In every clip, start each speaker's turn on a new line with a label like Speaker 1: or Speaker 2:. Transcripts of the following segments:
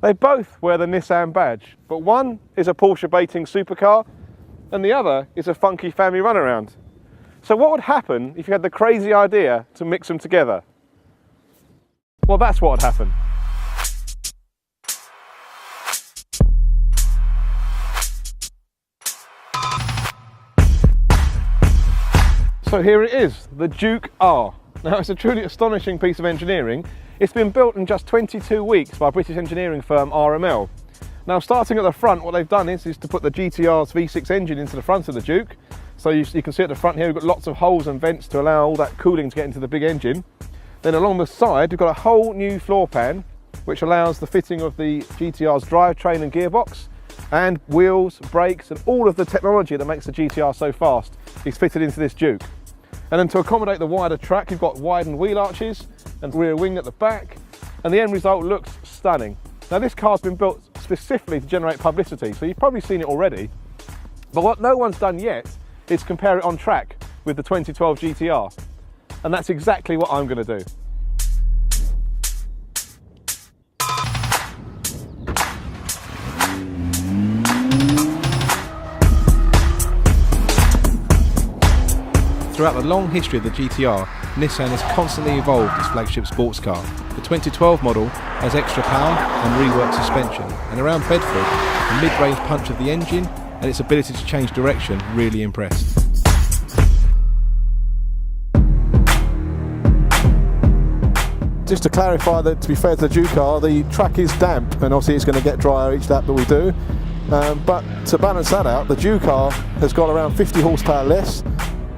Speaker 1: They both wear the Nissan badge, but one is a Porsche baiting supercar and the other is a funky family runaround. So what would happen if you had the crazy idea to mix them together? Well, that's what would happen. So here it is, the Juke R. Now it's a truly astonishing piece of engineering. It's been built in just 22 weeks by British engineering firm RML. Now starting at the front, what they've done is to put the GT-R's V6 engine into the front of the Juke. So you can see at the front here we've got lots of holes and vents to allow all that cooling to get into the big engine. Then along the side we've got a whole new floor pan which allows the fitting of the GT-R's drivetrain and gearbox, and wheels, brakes and all of the technology that makes the GT-R so fast is fitted into this Juke. And then to accommodate the wider track, you've got widened wheel arches and rear wing at the back, and the end result looks stunning. Now this car's been built specifically to generate publicity, so you've probably seen it already, but what no one's done yet is compare it on track with the 2012 GT-R, and that's exactly what I'm going to do.
Speaker 2: Throughout the long history of the GT-R, Nissan has constantly evolved its flagship sports car. The 2012 model has extra power and reworked suspension, and around Bedford, the mid-range punch of the engine and its ability to change direction really impressed.
Speaker 1: Just to clarify that, to be fair to the Juke R, the track is damp and obviously it's going to get drier each lap that we do. But to balance that out, the Juke R has got around 50 horsepower less,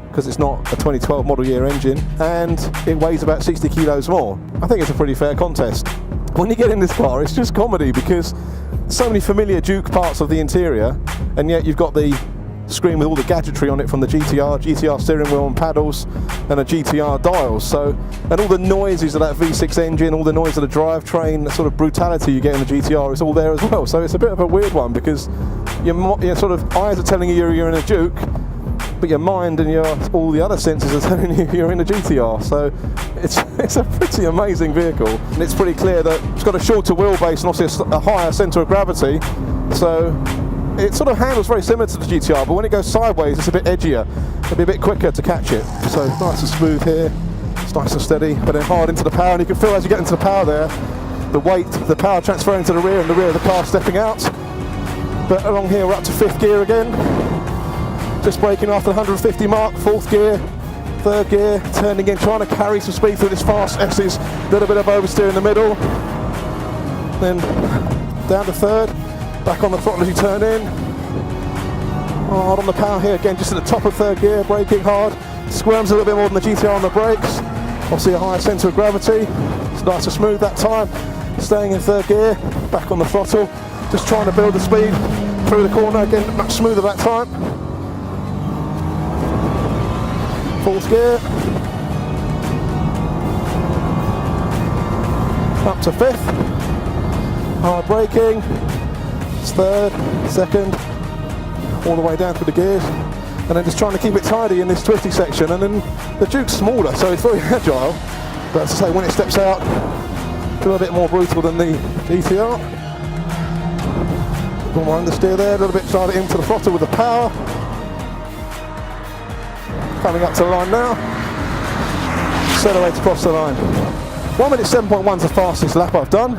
Speaker 1: because it's not a 2012 model year engine, and it weighs about 60 kilos more. I think it's a pretty fair contest. When you get in this car, it's just comedy because so many familiar Juke parts of the interior, and yet you've got the screen with all the gadgetry on it from the GT-R steering wheel and paddles, and a GT-R dials. So, and all the noises of that V6 engine, all the noise of the drivetrain, the sort of brutality you get in the GT-R is all there as well. So it's a bit of a weird one because your sort of eyes are telling you you're in a Juke, but your mind and all the other senses are telling you you're in a GT-R. So it's a pretty amazing vehicle, and it's pretty clear that it's got a shorter wheelbase and also a higher centre of gravity. So it sort of handles very similar to the GT-R, but when it goes sideways it's a bit edgier, it'll be a bit quicker to catch it. So nice and smooth here, it's nice and steady, but then hard into the power, and you can feel as you get into the power there, the weight, the power transferring to the rear and the rear of the car stepping out. But along here we're up to 5th gear again. Just braking after the 150 mark, 4th gear, 3rd gear, turning in, trying to carry some speed through this fast S's, a little bit of oversteer in the middle, then down to 3rd, back on the throttle as you turn in, hard on the power here again, just at the top of 3rd gear, braking hard, squirms a little bit more than the GT-R on the brakes, obviously a higher centre of gravity, it's nice and smooth that time, staying in 3rd gear, back on the throttle, just trying to build the speed through the corner, again much smoother that time. 4th gear, up to 5th, hard braking, it's 3rd, 2nd, all the way down through the gears, and then just trying to keep it tidy in this twisty section. And then the Juke's smaller, so it's very agile, but as I say, when it steps out, it's a little bit more brutal than the GT-R. A little more understeer there, a little bit trying to into the throttle with the power. Coming up to the line now, accelerate across the line. 1 minute 7.1 is the fastest lap I've done,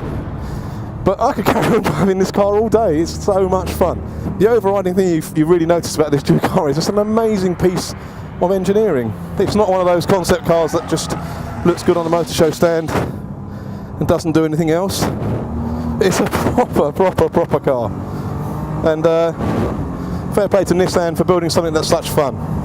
Speaker 1: but I could carry on driving this car all day. It's so much fun. The overriding thing you really notice about this Juke R is it's an amazing piece of engineering. It's not one of those concept cars that just looks good on the motor show stand and doesn't do anything else. It's a proper car, and fair play to Nissan for building something that's such fun.